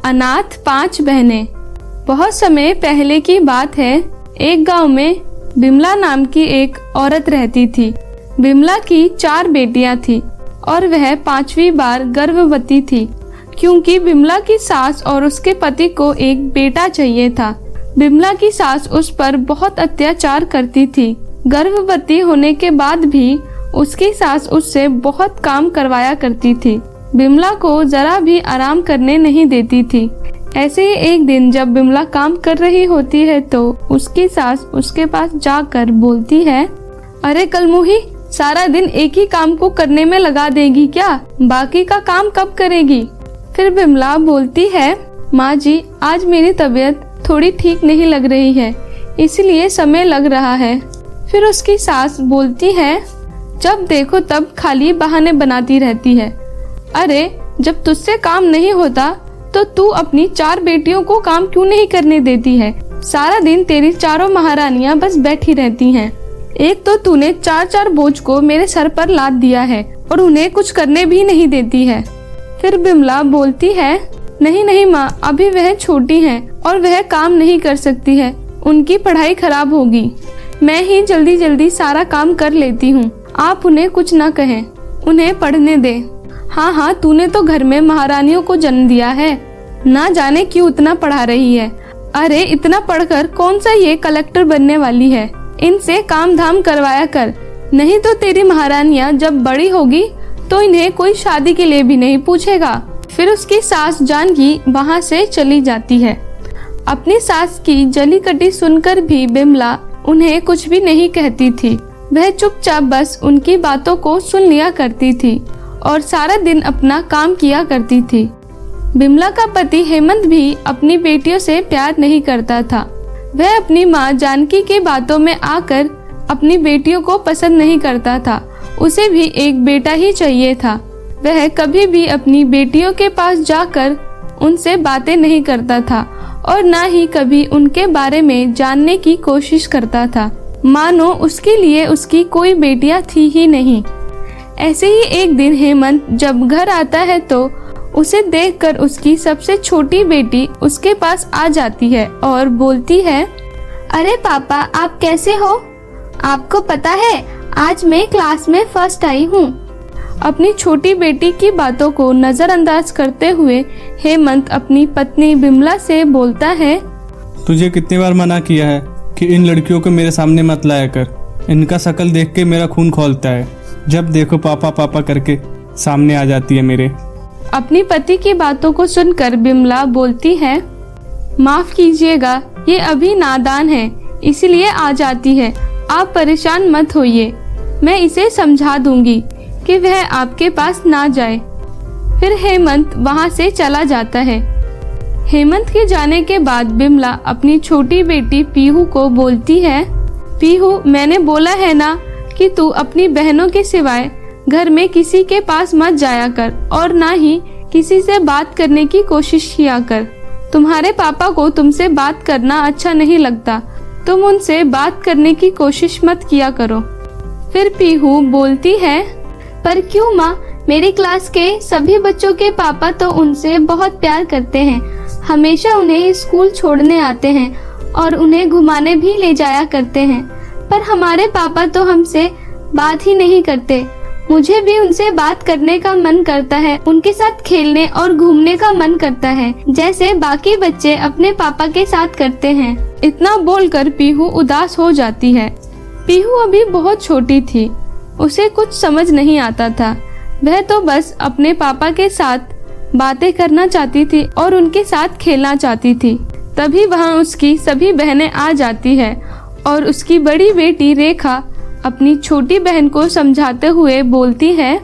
अनाथ 5 बहनें। बहुत समय पहले की बात है। एक गांव में बिमला नाम की एक औरत रहती थी। बिमला की 4 बेटियां थी और वह 5वीं बार गर्भवती थी, क्योंकि बिमला की सास और उसके पति को एक बेटा चाहिए था। बिमला की सास उस पर बहुत अत्याचार करती थी। गर्भवती होने के बाद भी उसकी सास उससे बहुत काम करवाया करती थी। बिमला को जरा भी आराम करने नहीं देती थी। ऐसे ही एक दिन जब बिमला काम कर रही होती है तो उसकी सास उसके पास जाकर बोलती है, अरे कलमुही, सारा दिन एक ही काम को करने में लगा देगी क्या? बाकी का काम कब करेगी? फिर बिमला बोलती है, माँ जी, आज मेरी तबीयत थोड़ी ठीक नहीं लग रही है, इसलिए समय लग रहा है। फिर उसकी सास बोलती है, जब देखो तब खाली बहाने बनाती रहती है। अरे, जब तुझसे काम नहीं होता तो तू अपनी 4 बेटियों को काम क्यों नहीं करने देती है? सारा दिन तेरी चारों महारानियां बस बैठी रहती हैं। एक तो तूने 4 बोझ को मेरे सर पर लाद दिया है और उन्हें कुछ करने भी नहीं देती है। फिर बिमला बोलती है, नहीं नहीं माँ, अभी वह छोटी हैं और वह काम नहीं कर सकती है, उनकी पढ़ाई खराब होगी। मैं ही जल्दी जल्दी सारा काम कर लेती हूँ, आप उन्हें कुछ न कहें, उन्हें पढ़ने दे। हाँ, तूने तो घर में महारानियों को जन्म दिया है, ना जाने क्यों इतना पढ़ा रही है। अरे, इतना पढ़कर कौन सा ये कलेक्टर बनने वाली है? इनसे काम धाम करवाया कर, नहीं तो तेरी महारानियां जब बड़ी होगी तो इन्हें कोई शादी के लिए भी नहीं पूछेगा। फिर उसकी सास जानकी वहाँ से चली जाती है। अपनी सास की जली कटी सुनकर भी बिमला उन्हें कुछ भी नहीं कहती थी। वह चुपचाप बस उनकी बातों को सुन लिया करती थी और सारा दिन अपना काम किया करती थी। बिमला का पति हेमंत भी अपनी बेटियों से प्यार नहीं करता था। वह अपनी माँ जानकी की बातों में आकर अपनी बेटियों को पसंद नहीं करता था। उसे भी एक बेटा ही चाहिए था। वह कभी भी अपनी बेटियों के पास जाकर उनसे बातें नहीं करता था और ना ही कभी उनके बारे में जानने की कोशिश करता था, मानो उसके लिए उसकी कोई बेटियां थी ही नहीं। ऐसे ही एक दिन हेमंत जब घर आता है तो उसे देखकर उसकी सबसे छोटी बेटी उसके पास आ जाती है और बोलती है, अरे पापा, आप कैसे हो? आपको पता है, आज मैं क्लास में फर्स्ट आई हूँ। अपनी छोटी बेटी की बातों को नजरअंदाज करते हुए हेमंत अपनी पत्नी बिमला से बोलता है, तुझे कितनी बार मना किया है कि इन लड़कियों को मेरे सामने मत लाया कर। इनका शक्ल देख के मेरा खून खौलता है। जब देखो पापा पापा करके सामने आ जाती है मेरे। अपनी पति की बातों को सुनकर बिमला बोलती है, माफ कीजिएगा, ये अभी नादान है, इसलिए आ जाती है। आप परेशान मत होइए, मैं इसे समझा दूंगी कि वह आपके पास ना जाए। फिर हेमंत वहाँ से चला जाता है। हेमंत के जाने के बाद बिमला अपनी छोटी बेटी पीहू को बोलती है, पीहू, मैंने बोला है ना कि तू अपनी बहनों के सिवाय घर में किसी के पास मत जाया कर और ना ही किसी से बात करने की कोशिश किया कर। तुम्हारे पापा को तुमसे बात करना अच्छा नहीं लगता, तुम उनसे बात करने की कोशिश मत किया करो। फिर पीहू बोलती है, पर क्यों माँ, मेरी क्लास के सभी बच्चों के पापा तो उनसे बहुत प्यार करते हैं, हमेशा उन्हें स्कूल छोड़ने आते हैं और उन्हें घुमाने भी ले जाया करते हैं, पर हमारे पापा तो हमसे बात ही नहीं करते। मुझे भी उनसे बात करने का मन करता है, उनके साथ खेलने और घूमने का मन करता है, जैसे बाकी बच्चे अपने पापा के साथ करते हैं। इतना बोलकर पीहू उदास हो जाती है। पीहू अभी बहुत छोटी थी, उसे कुछ समझ नहीं आता था। वह तो बस अपने पापा के साथ बातें करना चाहती थी और उनके साथ खेलना चाहती थी। तभी वहाँ उसकी सभी बहनें आ जाती है और उसकी बड़ी बेटी रेखा अपनी छोटी बहन को समझाते हुए बोलती है,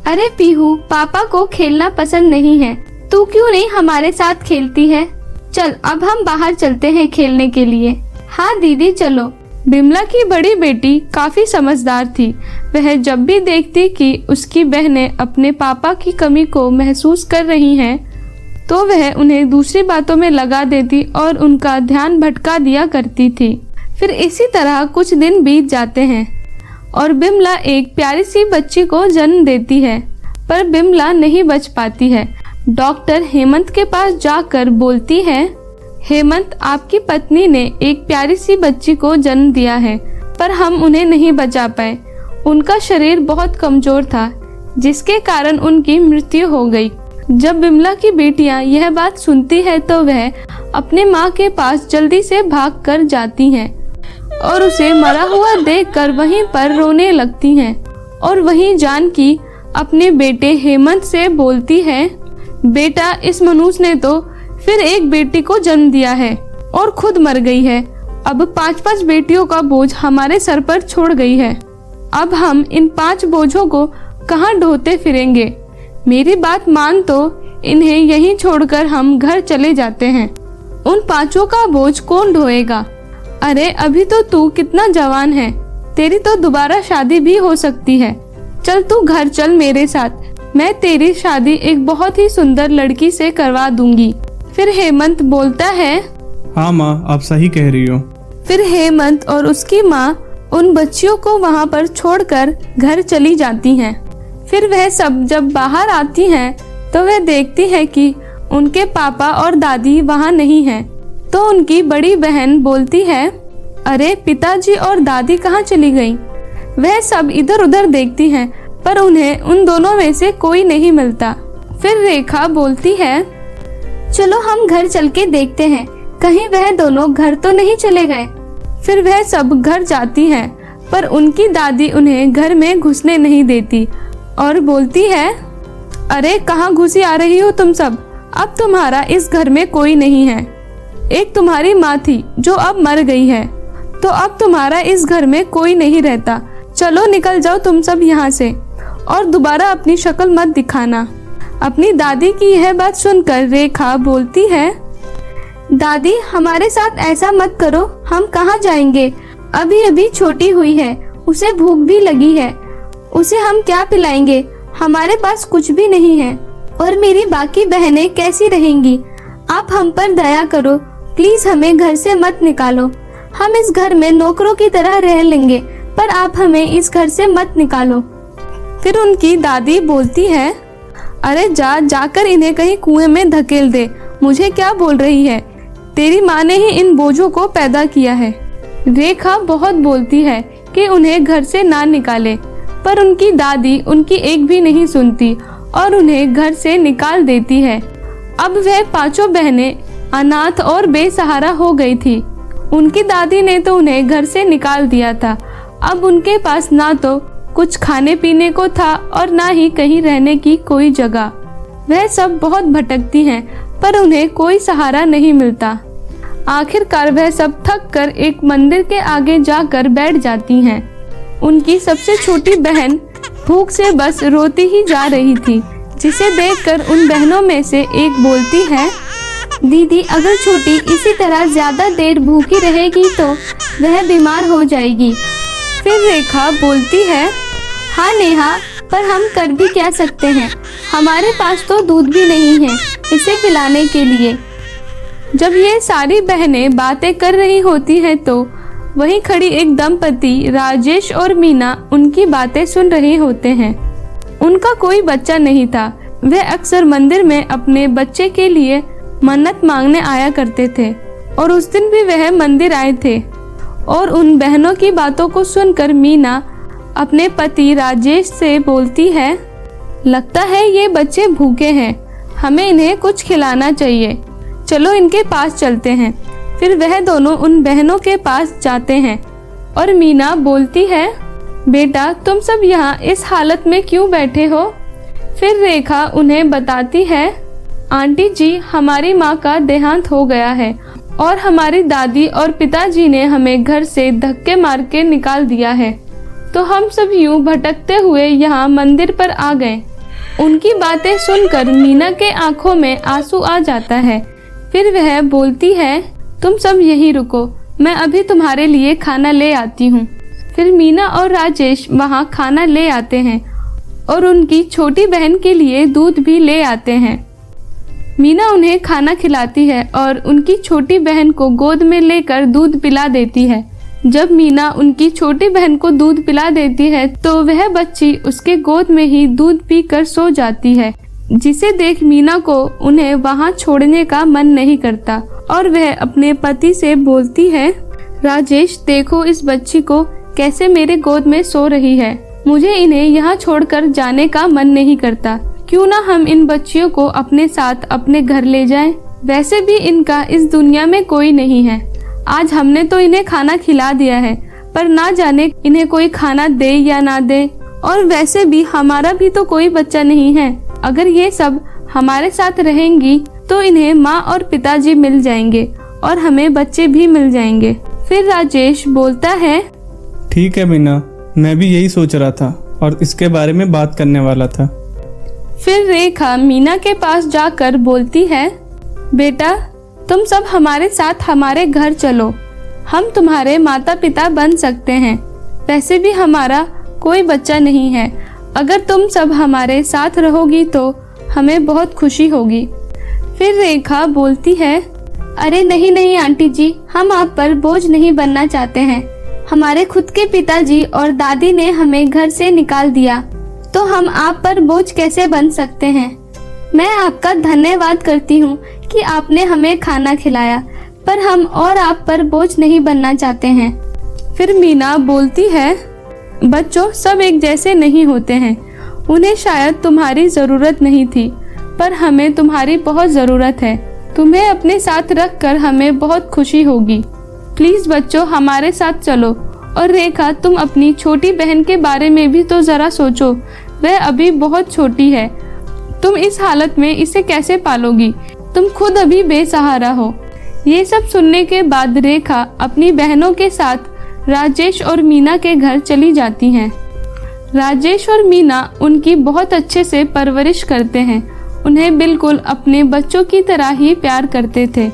अरे पीहू, पापा को खेलना पसंद नहीं है, तू क्यों नहीं हमारे साथ खेलती है? चल अब हम बाहर चलते हैं खेलने के लिए। हाँ दीदी चलो। बिमला की बड़ी बेटी काफी समझदार थी। वह जब भी देखती कि उसकी बहनें अपने पापा की कमी को महसूस कर रही हैं, तो वह उन्हें दूसरी बातों में लगा देती और उनका ध्यान भटका दिया करती थी। फिर इसी तरह कुछ दिन बीत जाते हैं और बिमला एक प्यारी सी बच्ची को जन्म देती है, पर बिमला नहीं बच पाती है। डॉक्टर हेमंत के पास जाकर बोलती है, हेमंत, आपकी पत्नी ने एक प्यारी सी बच्ची को जन्म दिया है, पर हम उन्हें नहीं बचा पाए। उनका शरीर बहुत कमजोर था, जिसके कारण उनकी मृत्यु हो गई। जब बिमला की बेटियां यह बात सुनती है तो वह अपने माँ के पास जल्दी से भाग कर जाती हैं और उसे मरा हुआ देखकर वहीं पर रोने लगती हैं। और वहीं जानकी अपने बेटे हेमंत से बोलती है, बेटा, इस मनुष्य ने तो फिर एक बेटी को जन्म दिया है और खुद मर गई है। अब 5-5 बेटियों का बोझ हमारे सर पर छोड़ गई है। अब हम इन 5 बोझों को कहाँ ढोते फिरेंगे। मेरी बात मान तो इन्हें यहीं छोड़कर हम घर चले जाते हैं। उन 5 का बोझ कौन ढोएगा? अरे अभी तो तू कितना जवान है, तेरी तो दोबारा शादी भी हो सकती है। चल तू घर चल मेरे साथ, मैं तेरी शादी एक बहुत ही सुंदर लड़की से करवा दूंगी। फिर हेमंत बोलता है, हाँ माँ, आप सही कह रही हो। फिर हेमंत और उसकी माँ उन बच्चियों को वहाँ पर छोड़कर घर चली जाती हैं। फिर वह सब जब बाहर आती हैं तो वह देखती है कि उनके पापा और दादी वहाँ नहीं हैं। तो उनकी बड़ी बहन बोलती है, अरे पिताजी और दादी कहाँ चली गई? वह सब इधर उधर देखती हैं, पर उन्हें उन दोनों में से कोई नहीं मिलता। फिर रेखा बोलती है, चलो हम घर चल के देखते हैं, कहीं वह दोनों घर तो नहीं चले गए। फिर वह सब घर जाती हैं, पर उनकी दादी उन्हें घर में घुसने नहीं देती और बोलती है, अरे कहाँ घुसी आ रही हो तुम सब? अब तुम्हारा इस घर में कोई नहीं है। एक तुम्हारी माँ थी जो अब मर गई है, तो अब तुम्हारा इस घर में कोई नहीं रहता। चलो निकल जाओ तुम सब यहाँ से और दोबारा अपनी शक्ल मत दिखाना। अपनी दादी की यह बात सुनकर रेखा बोलती है, दादी हमारे साथ ऐसा मत करो, हम कहाँ जाएंगे? अभी अभी छोटी हुई है, उसे भूख भी लगी है, उसे हम क्या पिलाएंगे? हमारे पास कुछ भी नहीं है। और मेरी बाकी बहनें कैसी रहेंगी? आप हम पर दया करो, प्लीज हमें घर से मत निकालो। हम इस घर में नौकरों की तरह रह लेंगे, पर आप हमें इस घर से मत निकालो। फिर उनकी दादी बोलती है, अरे जाकर इन्हें कहीं कुएं में धकेल दे, मुझे क्या बोल रही है? तेरी माँ ने ही इन बोझों को पैदा किया है। रेखा बहुत बोलती है कि उन्हें घर से ना निकाले, पर उनकी दादी उनकी एक भी नहीं सुनती और उन्हें घर से निकाल देती है। अब वह 5 बहनें अनाथ और बेसहारा हो गई थी। उनकी दादी ने तो उन्हें घर से निकाल दिया था। अब उनके पास ना तो कुछ खाने पीने को था और ना ही कहीं रहने की कोई जगह। वह सब बहुत भटकती हैं, पर उन्हें कोई सहारा नहीं मिलता। आखिरकार वह सब थक कर एक मंदिर के आगे जाकर बैठ जाती हैं। उनकी सबसे छोटी बहन भूख से बस रोती ही जा रही थी, जिसे देखकर उन बहनों में से एक बोलती है, दीदी अगर छोटी इसी तरह ज्यादा देर भूखी रहेगी तो वह बीमार हो जाएगी। फिर रेखा बोलती है, हाँ नेहा, पर हम कर भी क्या सकते हैं? हमारे पास तो दूध भी नहीं है इसे पिलाने के लिए। जब ये सारी बहनें बातें कर रही होती हैं तो वहीं खड़ी एक दंपति राजेश और मीना उनकी बातें सुन रहे होते हैं। उनका कोई बच्चा नहीं था। वह अक्सर मंदिर में अपने बच्चे के लिए मन्नत मांगने आया करते थे और उस दिन भी वह मंदिर आए थे। और उन बहनों की बातों को सुनकर मीना अपने पति राजेश से बोलती है, लगता है ये बच्चे भूखे हैं, हमें इन्हें कुछ खिलाना चाहिए, चलो इनके पास चलते हैं। फिर वह दोनों उन बहनों के पास जाते हैं और मीना बोलती है, बेटा तुम सब यहाँ इस हालत में क्यों बैठे हो? फिर रेखा उन्हें बताती है, आंटी जी हमारी माँ का देहांत हो गया है और हमारी दादी और पिताजी ने हमें घर से धक्के मार के निकाल दिया है, तो हम सब यूं भटकते हुए यहाँ मंदिर पर आ गए। उनकी बातें सुनकर मीना के आंखों में आंसू आ जाता है। फिर वह बोलती है, तुम सब यहीं रुको, मैं अभी तुम्हारे लिए खाना ले आती हूँ। फिर मीना और राजेश वहाँ खाना ले आते हैं और उनकी छोटी बहन के लिए दूध भी ले आते हैं। मीना उन्हें खाना खिलाती है और उनकी छोटी बहन को गोद में लेकर दूध पिला देती है। जब मीना उनकी छोटी बहन को दूध पिला देती है तो वह बच्ची उसके गोद में ही दूध पीकर सो जाती है। जिसे देख मीना को उन्हें वहाँ छोड़ने का मन नहीं करता और वह अपने पति से बोलती है, राजेश देखो इस बच्ची को कैसे मेरे गोद में सो रही है। मुझे इन्हें यहाँ छोड़कर जाने का मन नहीं करता। क्यों ना हम इन बच्चियों को अपने साथ अपने घर ले जाएं? वैसे भी इनका इस दुनिया में कोई नहीं है। आज हमने तो इन्हें खाना खिला दिया है, पर ना जाने इन्हें कोई खाना दे या ना दे। और वैसे भी हमारा भी तो कोई बच्चा नहीं है। अगर ये सब हमारे साथ रहेंगी तो इन्हें माँ और पिताजी मिल जाएंगे और हमें बच्चे भी मिल जाएंगे। फिर राजेश बोलता है, ठीक है मीना, मैं भी यही सोच रहा था और इसके बारे में बात करने वाला था। फिर रेखा मीना के पास जाकर बोलती है, बेटा तुम सब हमारे साथ हमारे घर चलो, हम तुम्हारे माता पिता बन सकते हैं। वैसे भी हमारा कोई बच्चा नहीं है। अगर तुम सब हमारे साथ रहोगी तो हमें बहुत खुशी होगी। फिर रेखा बोलती है, अरे नहीं नहीं आंटी जी, हम आप पर बोझ नहीं बनना चाहते हैं। हमारे खुद के पिताजी और दादी ने हमें घर से निकाल दिया, तो हम आप पर बोझ कैसे बन सकते हैं। मैं आपका धन्यवाद करती हूँ कि आपने हमें खाना खिलाया, पर हम और आप पर बोझ नहीं बनना चाहते हैं। फिर मीना बोलती है, बच्चों सब एक जैसे नहीं होते हैं। उन्हें शायद तुम्हारी ज़रूरत नहीं थी, पर हमें तुम्हारी बहुत ज़रूरत है। तुम्हें अपने साथ रखकर हमें बहुत खुशी होगी। प्लीज़ बच्चों हमारे साथ चलो। और रेखा तुम अपनी छोटी बहन के बारे में भी तो ज़रा सोचो, वह अभी बहुत छोटी है। तुम इस हालत में इसे कैसे पालोगी? तुम खुद अभी बेसहारा हो। ये सब सुनने के बाद रेखा अपनी बहनों के साथ राजेश और मीना के घर चली जाती हैं। राजेश और मीना उनकी बहुत अच्छे से परवरिश करते हैं। उन्हें बिल्कुल अपने बच्चों की तरह ही प्यार करते थे।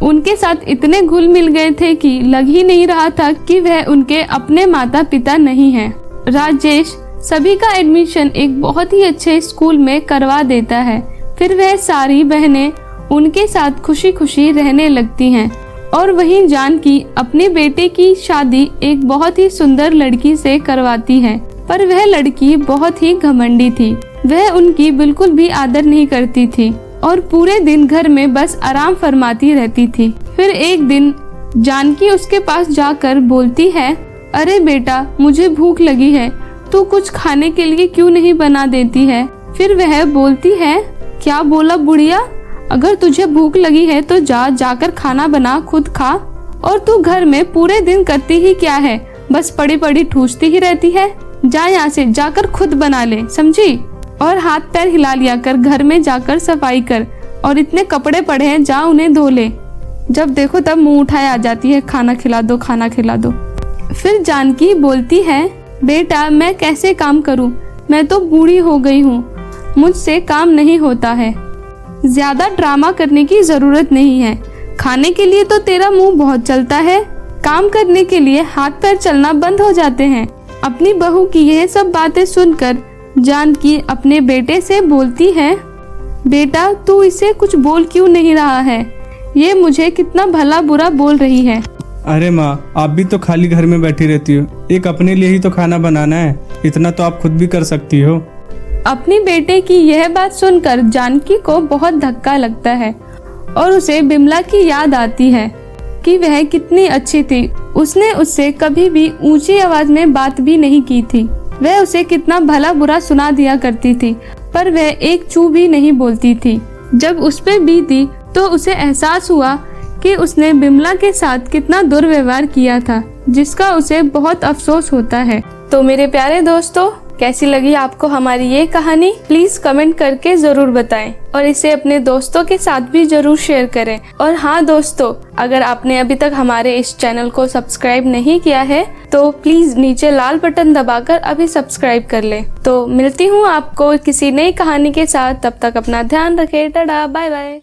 उनके साथ इतने घुल मिल गए थे कि लग ही नहीं रहा था कि वह उनके अपने माता पिता नहीं हैं। राजेश सभी का एडमिशन एक बहुत ही अच्छे स्कूल में करवा देता है। फिर वह सारी बहनें उनके साथ खुशी खुशी रहने लगती हैं। और वहीं जानकी अपने बेटे की शादी एक बहुत ही सुंदर लड़की से करवाती है, पर वह लड़की बहुत ही घमंडी थी। वह उनकी बिल्कुल भी आदर नहीं करती थी और पूरे दिन घर में बस आराम फरमाती रहती थी। फिर एक दिन जानकी उसके पास जाकर बोलती है, अरे बेटा मुझे भूख लगी है, तू कुछ खाने के लिए क्यों नहीं बना देती है। फिर वह बोलती है, क्या बोला बुढ़िया, अगर तुझे भूख लगी है तो जाकर खाना बना, खुद खा। और तू घर में पूरे दिन करती ही क्या है, बस पड़ी पड़ी ठूसती ही रहती है। जा यहाँ से, जाकर खुद बना ले, समझी। और हाथ पैर हिला लिया कर, घर में जाकर सफाई कर। और इतने कपड़े पड़े हैं, जा उन्हें धो ले। जब देखो तब मुंह उठाए आ जाती है, खाना खिला दो खाना खिला दो। फिर जानकी बोलती है, बेटा मैं कैसे काम करूं, मैं तो बूढ़ी हो गई हूँ, मुझसे काम नहीं होता है। ज्यादा ड्रामा करने की जरूरत नहीं है। खाने के लिए तो तेरा मुंह बहुत चलता है, काम करने के लिए हाथ पैर चलना बंद हो जाते हैं। अपनी बहू की यह सब बातें सुनकर जानकी अपने बेटे से बोलती है, बेटा तू इसे कुछ बोल क्यों नहीं रहा है, ये मुझे कितना भला बुरा बोल रही है। अरे माँ, आप भी तो खाली घर में बैठी रहती हो, एक अपने लिए ही तो खाना बनाना है, इतना तो आप खुद भी कर सकती हो। अपनी बेटे की यह बात सुनकर जानकी को बहुत धक्का लगता है और उसे बिमला की याद आती है कि वह कितनी अच्छी थी। उसने उससे कभी भी ऊंची आवाज में बात भी नहीं की थी। वह उसे कितना भला बुरा सुना दिया करती थी, पर वह एक चू भी नहीं बोलती थी। जब उस पे बीती तो उसे एहसास हुआ कि उसने बिमला के साथ कितना दुर्व्यवहार किया था, जिसका उसे बहुत अफसोस होता है। तो मेरे प्यारे दोस्तों, कैसी लगी आपको हमारी ये कहानी? प्लीज कमेंट करके जरूर बताएं और इसे अपने दोस्तों के साथ भी जरूर शेयर करें। और हाँ दोस्तों, अगर आपने अभी तक हमारे इस चैनल को सब्सक्राइब नहीं किया है तो प्लीज नीचे लाल बटन दबाकर अभी सब्सक्राइब कर लें। तो मिलती हूँ आपको किसी नई कहानी के साथ, तब तक अपना ध्यान रखें। Ta-ta, bye bye.